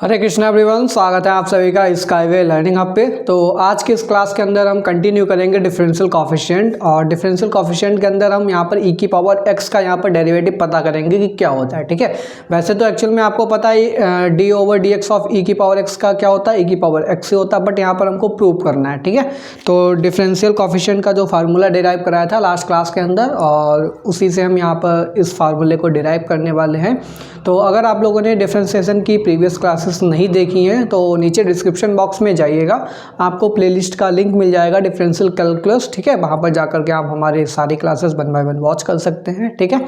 हरे Krishna everyone, स्वागत है आप सभी का स्काईवे लर्निंग हब पे। तो आज की इस क्लास के अंदर हम कंटिन्यू करेंगे डिफरेंशियल कॉफिशिएंट, और डिफरेंशियल कॉफिशिएंट के अंदर हम यहाँ पर e की पावर x का यहाँ पर डेरिवेटिव पता करेंगे कि क्या होता है। ठीक है, वैसे तो एक्चुअल में आपको पता है d over d x of e की पावर x का क्या होता है, e की पावर x से होता है, बट यहाँ पर हमको प्रूव करना है। ठीक है, तो डिफरेंशियल कॉफिशिएंट का जो फार्मूला डिराइव कराया था लास्ट क्लास के अंदर, और उसी से हम यहाँ पर इस फार्मूले को डिराइव करने वाले हैं। तो अगर आप लोगों ने डिफरेंशिएशन की प्रीवियस क्लासेस नहीं देखी हैं तो नीचे डिस्क्रिप्शन बॉक्स में जाइएगा, आपको प्लेलिस्ट का लिंक मिल जाएगा डिफरेंशियल कैलकुलस। ठीक है, वहाँ पर जाकर के आप हमारे सारी क्लासेस 1 बाय 1 वॉच कर सकते हैं। ठीक है,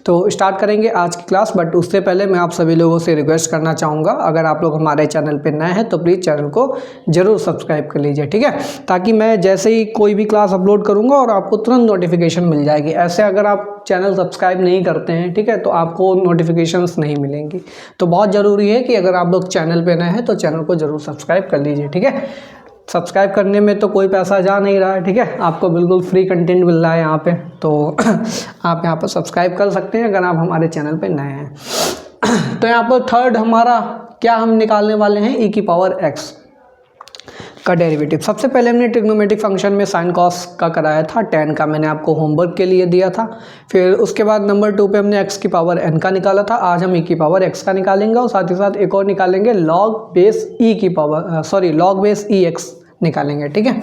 तो स्टार्ट करेंगे आज की क्लास, बट उससे पहले मैं आप सभी लोगों से रिक्वेस्ट करना चाहूँगा, अगर आप लोग हमारे चैनल पर नए हैं तो प्लीज़ चैनल को ज़रूर सब्सक्राइब कर लीजिए। ठीक है, ताकि मैं जैसे ही कोई भी क्लास अपलोड करूँगा और आपको तुरंत नोटिफिकेशन मिल जाएगी। ऐसे अगर आप चैनल सब्सक्राइब नहीं करते हैं, ठीक है, तो आपको नोटिफिकेशंस नहीं मिलेंगी। तो बहुत ज़रूरी है कि अगर आप लोग चैनल पे नए हैं तो चैनल को ज़रूर सब्सक्राइब कर लीजिए। ठीक है, सब्सक्राइब करने में तो कोई पैसा जा नहीं रहा है। ठीक है, आपको बिल्कुल फ्री कंटेंट मिल रहा है यहाँ पे, तो आप यहाँ पर सब्सक्राइब कर सकते हैं अगर आप हमारे चैनल पे नए हैं। तो यहाँ पर थर्ड हमारा क्या हम निकालने वाले हैं, e की पावर x का डेरिवेटिव। सबसे पहले हमने ट्रिग्नोमेट्रिक फंक्शन में साइन कॉस का कराया था, tan का मैंने आपको होमवर्क के लिए दिया था। फिर उसके बाद नंबर 2 पे हमने x की पावर n का निकाला था। आज हम e की पावर x का निकालेंगे, और साथ ही साथ एक और निकालेंगे log बेस e की पावर log बेस ex निकालेंगे। ठीक है,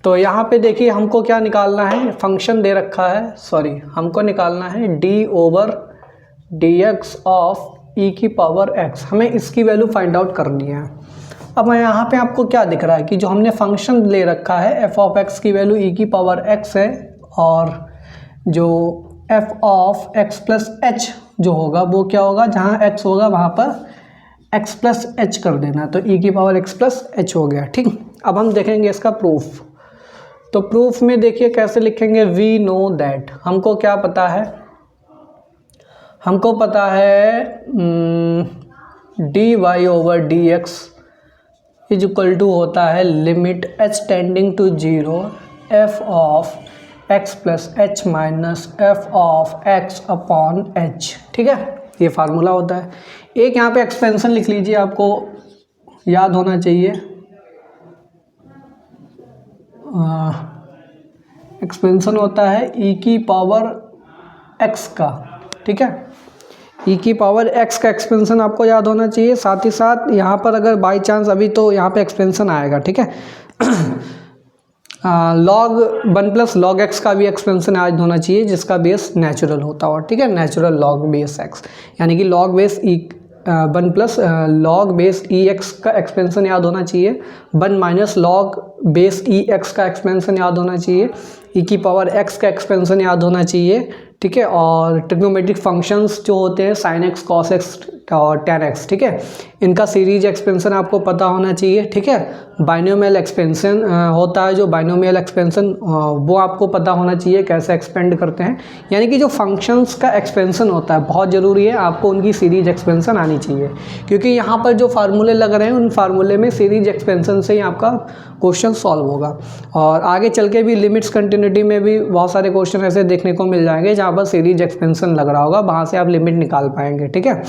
तो यहाँ पे देखिए हमको क्या निकालना है, फंक्शन दे रखा है, हमको निकालना है d over d x of e की पावर x। हमें इसकी वैल्यू फाइंड आउट करनी है। अब यहाँ पे आपको क्या दिख रहा है कि जो हमने फंक्शन ले रखा है f ऑफ x की वैल्यू e की पावर x है, और जो f of x plus h जो होगा वो क्या होगा, जहाँ x होगा वहाँ पर x प्लस h कर देना, तो e की पावर x प्लस h हो गया। ठीक, अब हम देखेंगे इसका प्रूफ। तो प्रूफ में देखिए कैसे लिखेंगे, वी नो दैट, हमको क्या पता है, हमको पता है d y over d x is equal to होता है limit h tending to 0 f of x plus h minus f of x upon h। ठीक है, ये फार्मूला होता है। एक यहाँ पे एक्सपेंशन लिख लीजिए, आपको याद होना चाहिए, एक्सपेंशन होता है e की पावर x का। ठीक है, e की पावर x का एक्सपेंशन आपको याद होना चाहिए। साथ ही साथ यहाँ पर अगर बाई चांस अभी तो यहाँ पे एक्सपेंशन आएगा। ठीक है, log 1 प्लस लॉग एक्स का भी एक्सपेंशन याद होना चाहिए, जिसका बेस नेचुरल होता हो। ठीक है, नेचुरल लॉग बेस x, यानी कि log base e 1 plus log base e x का एक्सपेंशन याद होना चाहिए, 1 minus log base e x का एक्सपेंशन याद होना चाहिए, e की पावर x का एक्सपेंशन याद होना चाहिए। ठीक है, और ट्रिग्नोमेट्रिक फंक्शंस जो होते हैं साइन एक्स, कॉस एक्स और टेन एक्स, ठीक है, इनका सीरीज एक्सपेंशन आपको पता होना चाहिए। ठीक है, बाइनोमियल एक्सपेंशन होता है, जो बाइनोमियल एक्सपेंशन वो आपको पता होना चाहिए कैसे एक्सपेंड करते हैं, यानी कि जो फंक्शंस का एक्सपेंशन होता है बहुत ज़रूरी है, आपको उनकी सीरीज एक्सपेंशन आनी चाहिए, क्योंकि यहाँ पर जो फार्मूले लग रहे हैं उन फार्मूले में सीरीज एक्सपेंशन से ही आपका क्वेश्चन सॉल्व होगा। और आगे चल के भी लिमिट्स कंटिन्यूटी में भी बहुत सारे क्वेश्चन ऐसे देखने को मिल जाएंगे जहाँ पर सीरीज एक्सपेंशन लग रहा होगा, वहाँ से आप लिमिट निकाल पाएंगे। ठीक है,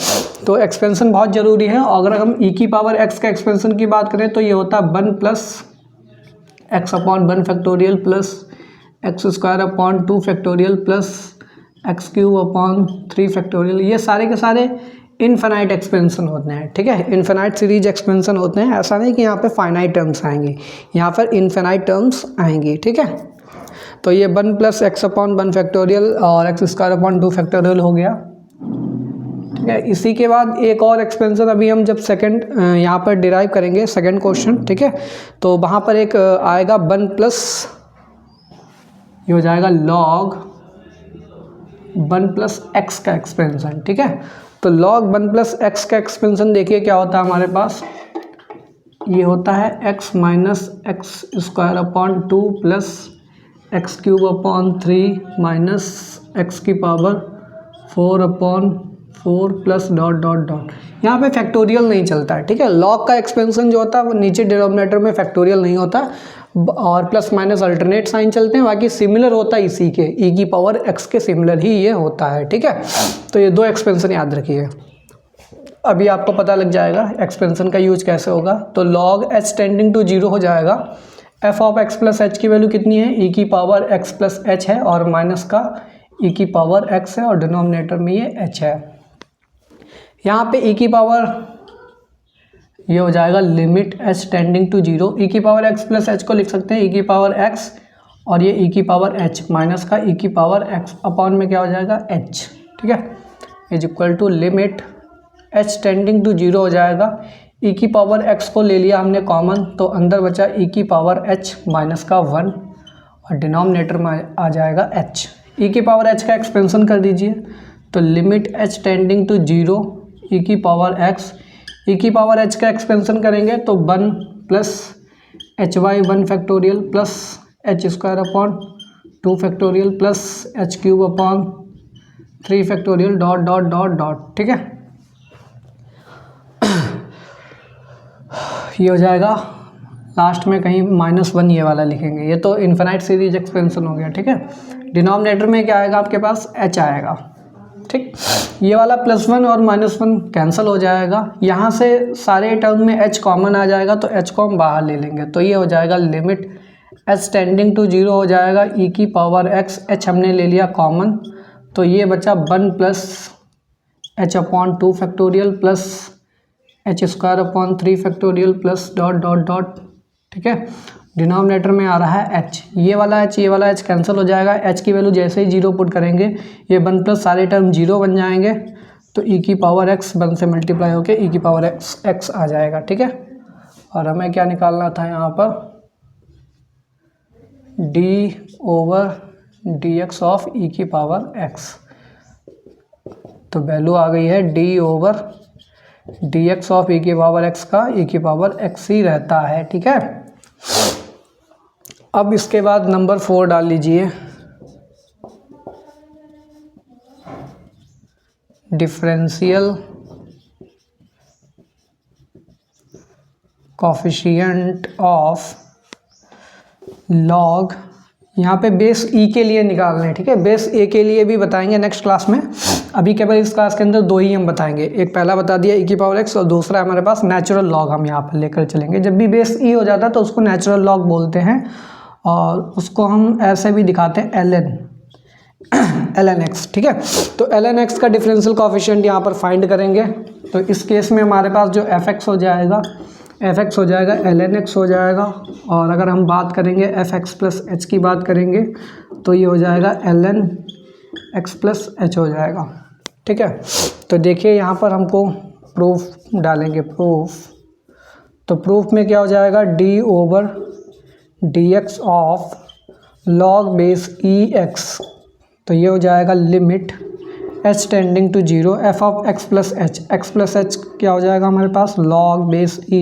तो एक्सपेंशन बहुत ज़रूरी है। और अगर हम e की पावर x का एक्सपेंशन की बात करें तो ये होता है 1 plus x upon 1 factorial plus x square upon 2 factorial plus x cube upon 3 factorial. ये सारे के सारे इनफाइनाइट एक्सपेंशन होते हैं। ठीक है, इनफाइनाइट सीरीज एक्सपेंशन होते हैं। ऐसा नहीं कि यहाँ पे फाइनाइट टर्म्स आएंगी, यहाँ पर इनफाइनाइट टर्म्स आएंगी। ठीक है, तो ये 1 प्लस x अपॉन 1 फैक्टोरियल और x स्क्वायर अपॉन 2 फैक्टोरियल हो गया। ठीक है, इसी के बाद एक और एक्सपेंशन अभी हम जब सेकंड यहाँ पर डिराइव करेंगे सेकंड क्वेश्चन। ठीक है, तो वहाँ पर एक आएगा 1 प्लस, ये हो जाएगा log 1 प्लस x का एक्सपेंशन। ठीक है, तो log 1 प्लस x का एक्सपेंशन देखिए क्या होता है हमारे पास, ये होता है x minus x square upon 2 plus x cube upon 3 minus x की power 4 upon 4 plus dot dot dot. यहाँ पे फैक्टोरियल नहीं चलता है। ठीक है, लॉग का एक्सपेंशन जो होता है वो नीचे डिनोमिनेटर में फैक्टोरियल नहीं होता, और प्लस माइनस अल्टरनेट साइन चलते हैं, बाकी सिमिलर होता है इसी के, e की पावर x के सिमिलर ही ये होता है। ठीक है, तो ये दो एक्सपेंशन याद रखिए। अभी आपको पता लग जाएगा एक्सपेंशन का यूज कैसे होगा। तो log h टेंडिंग टू 0 हो जाएगा। f of x plus H की वैल्यू कितनी है, e की पावर x प्लस एच है और माइनस का e की पावर x है और डिनोमिनेटर में ये h है। यहाँ पे e की पावर ये हो जाएगा limit h tending to 0। e की पावर x प्लस एच को लिख सकते हैं e की पावर x और ये e की पावर h माइनस का e की पावर x अपॉन में क्या हो जाएगा h, ठीक है, is equal to limit h tending to 0 हो जाएगा। e की पावर x को ले लिया हमने कॉमन, तो अंदर बचा e की पावर h माइनस का 1 और डिनोमिनेटर में आ जाएगा h। e की पावर h का एक्सपेंशन कर दीजिए, तो limit h tending to 0 e की पावर x, e की पावर h का एक्सपेंशन करेंगे तो 1 plus h by 1 factorial plus h square upon 2 factorial plus h cube upon 3 factorial dot dot dot dot, ठीक है। ये हो जाएगा, लास्ट में कहीं -1 ये वाला लिखेंगे, ये तो इन्फिनाइट सीरीज एक्सपेंशन हो गया, ठीक है। डिनोमिनेटर में क्या आएगा आपके पास, h आएगा, ठीक। ये वाला +1 और -1 कैंसिल हो जाएगा, यहाँ से सारे टर्म में h कॉमन आ जाएगा तो h को हम बाहर ले लेंगे, तो ये हो जाएगा लिमिट h टेंडिंग टू 0 हो जाएगा e की पावर x, h हमने ले लिया कॉमन, तो ये बचा 1 plus h upon 2 factorial plus h square upon 3 factorial plus dot dot dot, ठीक है। डिनोमिनेटर में आ रहा है h, ये वाला h कैंसिल हो जाएगा, h की वैल्यू जैसे ही 0 पुट करेंगे ये 1 प्लस सारे टर्म 0 बन जाएंगे, तो e की पावर x 1 से मल्टीप्लाई होकर e की पावर x आ जाएगा, ठीक है। और हमें क्या निकालना था यहाँ पर, d over dx of e की पावर x, तो वैल्यू आ गई है d over dx of e की पावर x का e की पावर x ही रहता है, ठीक है। अब इसके बाद नंबर 4 डाल लीजिए, डिफरेंशियल कोफिशिएंट ऑफ लॉग, यहाँ पे बेस e के लिए निकालना है, ठीक है। बेस a के लिए भी बताएंगे नेक्स्ट क्लास में, अभी केवल इस क्लास के अंदर 2 ही हम बताएंगे, एक पहला बता दिया e की पावर x और दूसरा हमारे पास नेचुरल लॉग हम यहाँ पर लेकर चलेंगे। जब भी बेस e हो जाता है तो उसको नेचुरल लॉग बोलते हैं और उसको हम ऐसे भी दिखाते हैं ln x, ठीक है। तो ln x का डिफरेंशियल कोफिशिएंट यहाँ पर फाइंड करेंगे, तो इस केस में हमारे पास जो fx हो जाएगा ln x हो जाएगा, और अगर हम बात करेंगे fx प्लस h की बात करेंगे तो ये हो जाएगा ln x प्लस h हो जाएगा, ठीक है। तो देखिए यहाँ पर हमको प्रूफ डालेंगे, तो प्रूफ में क्या हो जाएगा, d over dx of log base ex, तो ये हो जाएगा limit h tending to 0 f of x plus h क्या हो जाएगा हमारे पास, log base e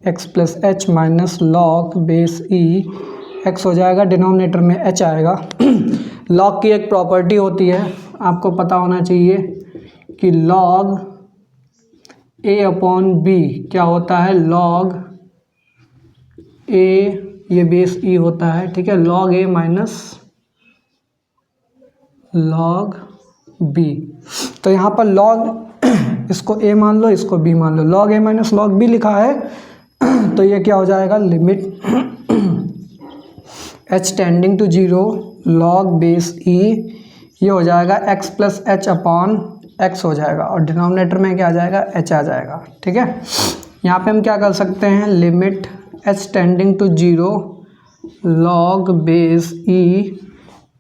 x plus h minus log base e x हो जाएगा, डिनोमिनेटर में h आएगा। log की एक प्रॉपर्टी होती है, आपको पता होना चाहिए कि log a अपॉन b क्या होता है, log a ये बेस e होता है, ठीक है, log a minus log b। तो यहाँ पर log इसको a मान लो, इसको b मान लो, log a minus log b लिखा है, तो ये क्या हो जाएगा, limit h tending to 0 log base e, ये हो जाएगा x plus h upon x हो जाएगा, और डिनोमिनेटर में क्या आ जाएगा, h आ जाएगा, ठीक है। यहाँ पे हम क्या कर सकते हैं, limit h tending to 0 log base e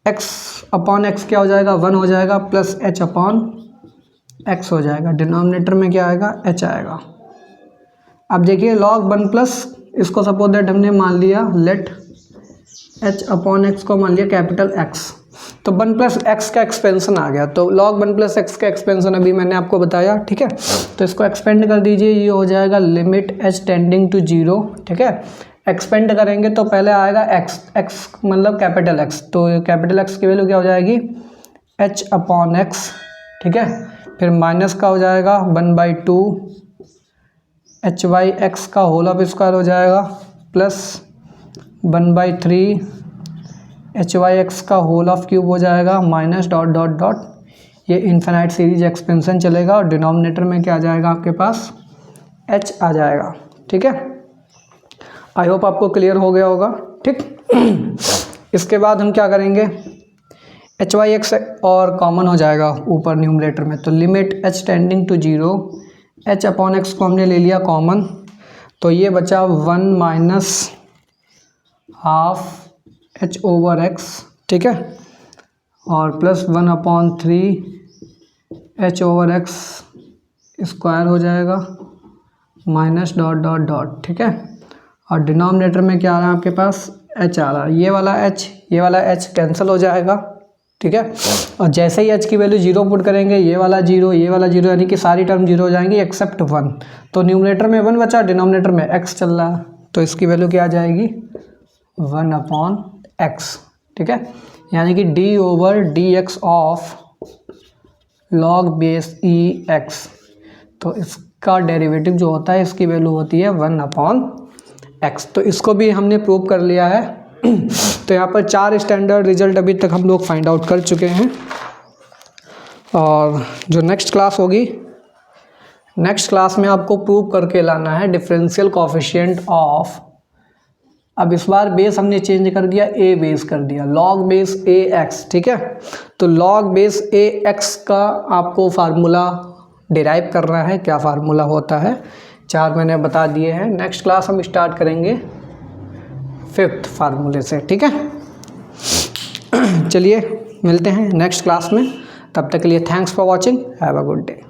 x upon x क्या हो जाएगा, 1 हो जाएगा, प्लस h अपॉन x हो जाएगा, डिनोमिनेटर में क्या आएगा, h आएगा। अब देखिए log 1 प्लस, इसको सपोज दैट हमने मान लिया, लेट h अपॉन x को मान लिया कैपिटल X, तो 1 प्लस x का एक्सपेंशन आ गया, तो log 1 प्लस x का एक्सपेंशन अभी मैंने आपको बताया, ठीक है। तो इसको एक्सपेंड कर दीजिए, ये हो जाएगा लिमिट h टेंडिंग टू 0, ठीक है। एक्सपेंड करेंगे तो पहले आएगा x मतलब कैपिटल X, तो कैपिटल X की वैल्यू क्या हो जाएगी, h अपॉन x, ठीक है। फिर माइनस का हो जाएगा 1/2 एच वाई एक्स का होल ऑफ स्क्वायर हो जाएगा, प्लस 1/3 एच वाई एक्स का होल ऑफ क्यूब हो जाएगा, माइनस डॉट डॉट डॉट ये इन्फिनाइट सीरीज एक्सपेंशन चलेगा और डिनोमिनेटर में क्या आ जाएगा आपके पास, h आ जाएगा। ठीक है, आई होप आपको क्लियर हो गया होगा। ठीक इसके बाद हम क्या करेंगे, एच वाई एक्स और कॉमन हो जाएगा ऊपर न्यूमरेटर में, तो limit h tending to 0, h upon x को हमने ले लिया कॉमन, तो ये बचा 1 minus half h over x। ठीक है, और plus 1 upon 3 h over x square हो जाएगा माइनस डॉट डॉट डॉट। ठीक है, और डिनोमिनेटर में क्या आ रहा है आपके पास, h आ रहा है, ये वाला h कैंसिल हो जाएगा। ठीक है, और जैसे ही h की वैल्यू 0 पुट करेंगे, ये वाला 0 यानी कि सारी टर्म 0 हो जाएंगी एक्सेप्ट 1। तो न्यूमरेटर में 1 बचा, डिनोमिनेटर में x चल रहा है, तो इसकी वैल्यू क्या आ जाएगी, 1 अपॉन x। ठीक है, यानी कि d over d x of log base e x, तो इसका डेरिवेटिव जो होता है इसकी वैल्यू होती है 1 अपॉन x। तो इसको भी हमने प्रूव कर लिया है। तो यहाँ पर 4 स्टैंडर्ड रिजल्ट अभी तक हम लोग फाइंड आउट कर चुके हैं, और जो नेक्स्ट क्लास होगी, नेक्स्ट क्लास में आपको प्रूव करके लाना है डिफरेंशियल कोफिशिएंट ऑफ, अब इस बार बेस हमने चेंज कर दिया, a बेस कर दिया, लॉग बेस ए एक्स। ठीक है, तो लॉग बेस ए एक्स का आपको फार्मूला डिराइव करना है, क्या फार्मूला होता है, 4 मैंने बता दिए हैं। नेक्स्ट क्लास हम स्टार्ट करेंगे 5th फार्मूले से। ठीक है, चलिए मिलते हैं नेक्स्ट क्लास में, तब तक के लिए thanks for watching, have a good day.